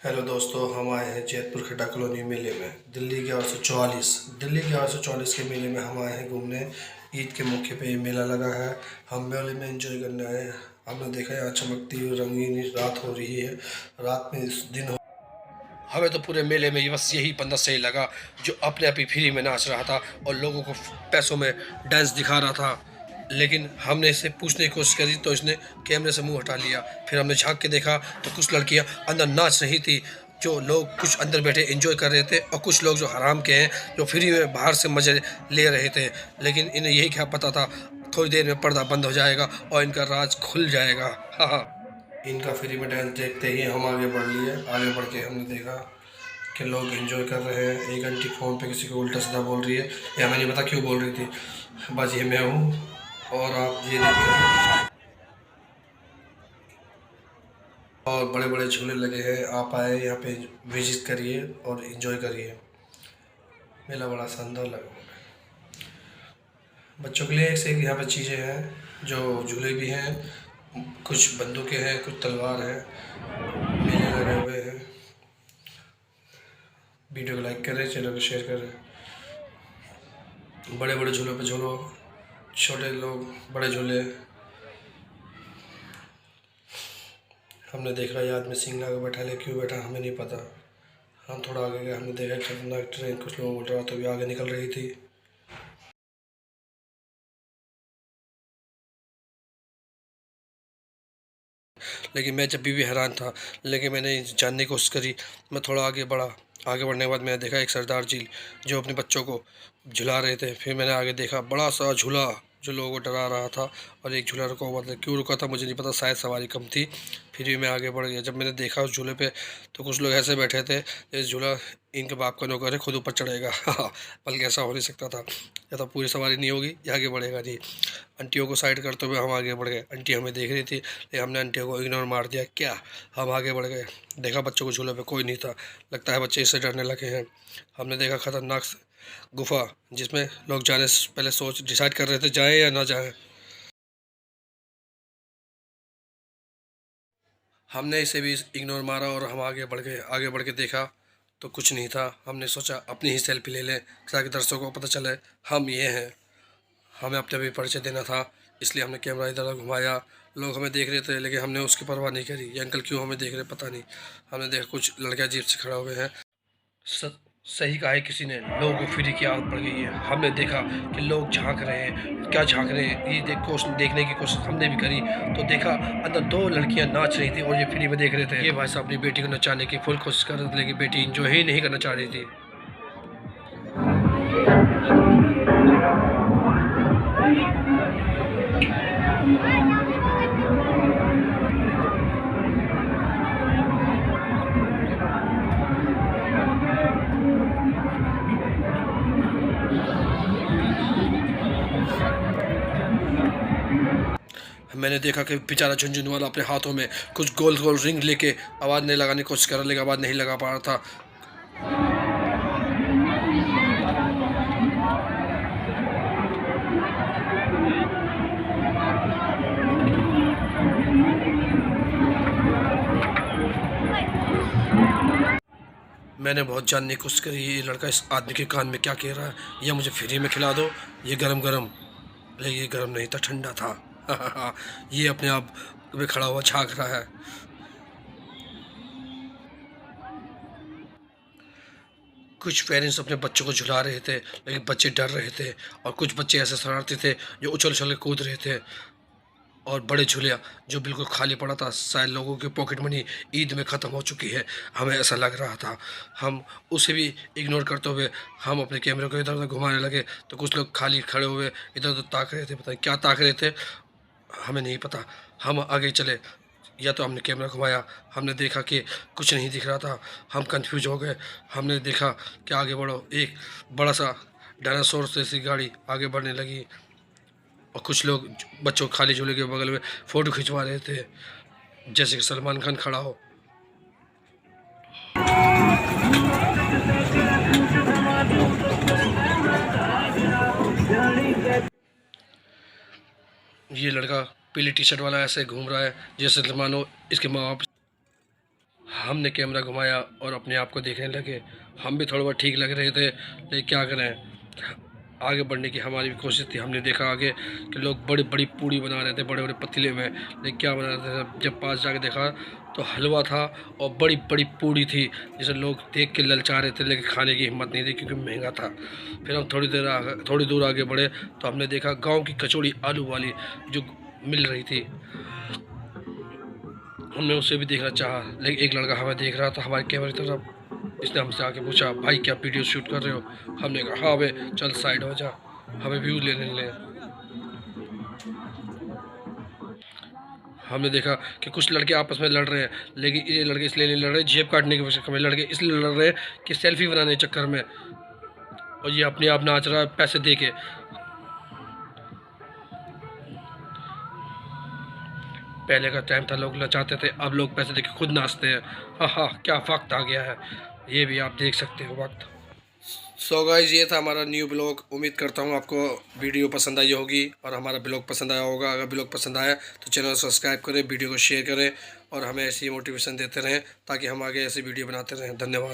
Hello दोस्तों, हम आए हैं जैतपुर खड्डा कॉलोनी मेले में। दिल्ली 1144 के मेले में हम आए हैं घूमने। ईद के मौके पे ये मेला लगा है। हम मेले में एंजॉय करने आए हैं। हमने देखा यहाँ चमकती हुई रंगीन रात हो रही है। रात में इस दिन हो हमें तो पूरे मेले में बस यही बंदा सही लगा जो अपने आप ही फ्री में नाच रहा था और लोगों को पैसों में डांस दिखा रहा था। लेकिन हमने इससे पूछने की कोशिश करी तो इसने कैमरे से मुंह हटा लिया। फिर हमने झांक के देखा तो कुछ लड़कियां अंदर नाच रही थी। जो लोग कुछ अंदर बैठे एंजॉय कर रहे थे और कुछ लोग जो हराम के हैं जो फ्री में बाहर से मज़े ले रहे थे। लेकिन इन्हें यही क्या पता था थोड़ी देर में पर्दा बंद हो जाएगा और इनका राज खुल जाएगा। हाँ हाँ, इनका फ्री में डांस देखते ही हम आगे बढ़ लिए। आगे बढ़ के हमने देखा कि लोग एंजॉय कर रहे हैं। एक आंटी फ़ोन पे किसी को उल्टा सीधा बोल रही है, या हमें नहीं पता क्यों बोल रही थी। बस ये मैं हूँ और आप ये देखिए। और बड़े बड़े झूले लगे हैं। आप आए यहाँ पे विजिट करिए और एंजॉय करिए। मेला बड़ा शानदार लगा। बच्चों के लिए एक से एक यहाँ पे चीज़ें हैं। जो झूले भी हैं, कुछ बंदूकें हैं, कुछ तलवार हैं। मेले लगे हुए हैं। वीडियो को लाइक करें, चैनल को शेयर करें। बड़े बड़े झूलों पे झूलो, छोटे लोग बड़े झूले। हमने देखा ये आदमी सिंह लगा बैठा, ले क्यों बैठा हमें नहीं पता। हम थोड़ा आगे गए, हमने देखा खतरनाक ट्रेन कुछ लोगों को डराते हुए आगे निकल रही थी। लेकिन मैं जब भी हैरान था, लेकिन मैंने जानने की कोशिश करी। मैं थोड़ा आगे बढ़ा। आगे बढ़ने के बाद मैंने देखा एक सरदार जी जो अपने बच्चों को झुला रहे थे। फिर मैंने आगे देखा बड़ा सा झूला जो लोगों को डरा रहा था और एक झूला रुका हुआ था। क्यों रुका था मुझे नहीं पता, शायद सवारी कम थी। फिर भी मैं आगे बढ़ गया। जब मैंने देखा उस झूले पे तो कुछ लोग ऐसे बैठे थे इस झूला इनके बाप का नौकर है, खुद ऊपर चढ़ेगा। बल्कि ऐसा हो नहीं सकता था। या तो पूरी सवारी नहीं होगी या आगे बढ़ेगा नहीं। आंटियों को साइड करते हुए हम आगे बढ़ गए। आंटी हमें देख रही थी लेकिन हमने आंटियों को इग्नोर मार दिया। क्या, हम आगे बढ़ गए। देखा बच्चों को झूले पे कोई नहीं था। लगता है बच्चे इससे डरने लगे हैं। हमने देखा खतरनाक गुफा जिसमें लोग जाने से पहले सोच डिसाइड कर रहे थे जाएं या ना जाएं। हमने इसे भी इग्नोर मारा और हम आगे बढ़ गए। आगे बढ़ के देखा तो कुछ नहीं था। हमने सोचा अपनी ही सेल्फी ले लें ताकि दर्शकों को पता चले हम ये हैं। हमें अपने भी परिचय देना था, इसलिए हमने कैमरा इधर उधर घुमाया। लोग हमें देख रहे थे लेकिन हमने उसकी परवाह नहीं करी। ये अंकल क्यों हमें देख रहे पता नहीं। हमने देखा कुछ लड़के अजीब से खड़े हुए हैं। स- सही कहा है किसी ने, लोगों को फ्री की आदत पड़ गई है। हमने देखा कि लोग झांक रहे हैं। क्या झांक रहे हैं ये देखने की कोशिश हमने भी करी। तो देखा अंदर दो लड़कियां नाच रही थी और ये फ्री में देख रहे थे। ये भाई साहब अपनी बेटी को नचाने की फुल कोशिश कर रहे थे लेकिन बेटी इंजॉय ही नहीं करना चाह रही थी। मैंने देखा कि बेचारा झुनझुन वाला अपने हाथों में कुछ गोल गोल रिंग लेके आवाज़ नहीं लगाने की कोशिश कर रहा लेकिन आवाज़ नहीं लगा पा रहा था। मैंने बहुत जानने की कोशिश करी ये लड़का इस आदमी के कान में क्या कह रहा है। या मुझे फ्री में खिला दो, ये गरम गरम। लेकिन ये गरम नहीं था, ठंडा था। ये अपने आप में खड़ा हुआ झांक रहा है। कुछ पेरेंट्स अपने बच्चों को झुला रहे थे लेकिन बच्चे डर रहे थे। और कुछ बच्चे ऐसे शरारती थे जो उछल उछल के कूद रहे थे। और बड़े झूलिया जो बिल्कुल खाली पड़ा था, शायद लोगों की पॉकेट मनी ईद में ख़त्म हो चुकी है, हमें ऐसा लग रहा था। हम उसे भी इग्नोर करते हुए हम अपने कैमरे को इधर उधर घुमाने लगे तो कुछ लोग खाली खड़े हुए इधर उधर ताक रहे थे। पता नहीं क्या ताक रहे थे, हमें नहीं पता। हम आगे चले, या तो हमने कैमरा घुमाया, हमने देखा कि कुछ नहीं दिख रहा था। हम कंफ्यूज हो गए। हमने देखा कि आगे बढ़ो, एक बड़ा सा डायनासोर जैसी गाड़ी आगे बढ़ने लगी और कुछ लोग बच्चों खाली झूले के बगल में फ़ोटो खिंचवा रहे थे जैसे कि सलमान खान खड़ा हो। ये लड़का पीली टी शर्ट वाला ऐसे घूम रहा है जैसे मानो इसके माँ बाप हमने कैमरा घुमाया और अपने आप को देखने लगे। हम भी थोड़ा बहुत ठीक लग रहे थे, लेकिन क्या करें, आगे बढ़ने की हमारी भी कोशिश थी। हमने देखा आगे कि लोग बड़ी बड़ी पूड़ी बना रहे थे बड़े बड़े पतीले में, लेकिन क्या बना रहे थे, जब पास जाके देखा तो हलवा था और बड़ी बड़ी पूड़ी थी, जिसे लोग देख के ललचा रहे थे, लेकिन खाने की हिम्मत नहीं थी क्योंकि महंगा था। फिर हम थोड़ी दूर आगे बढ़े तो हमने देखा गाँव की कचौड़ी आलू वाली जो मिल रही थी। हमने उसे भी देखना चाहा, लेकिन एक लड़का हमें देख रहा था हमारे कैमरे की तरफ। इसने हमसे आके पूछा, भाई क्या वीडियो शूट कर रहे हो? हमने कहा हाँ भाई, चल साइड हो जा, हमें व्यू लेने ले। हमने देखा कि कुछ लड़के आपस में लड़ रहे हैं, लेकिन ये लड़के इसलिए नहीं लड़ रहे जेब काटने के चक्कर में, लड़के इसलिए लड़ रहे हैं कि सेल्फी बनाने के चक्कर में, और ये अपने आप नाच रहा है पैसे दे के। पहले का टाइम था लोग नचाते थे, अब लोग पैसे देके खुद नाचते हैं। हाँ हाँ, क्या वक्त आ गया है, ये भी आप देख सकते हो वक्त। सो गाइस, ये था हमारा न्यू ब्लॉग। उम्मीद करता हूँ आपको वीडियो पसंद आई होगी और हमारा ब्लॉग पसंद आया होगा। अगर ब्लॉग पसंद आया तो चैनल को सब्सक्राइब करें, वीडियो को शेयर करें और हमें ऐसी मोटिवेशन देते रहें ताकि हम आगे ऐसी वीडियो बनाते रहें। धन्यवाद।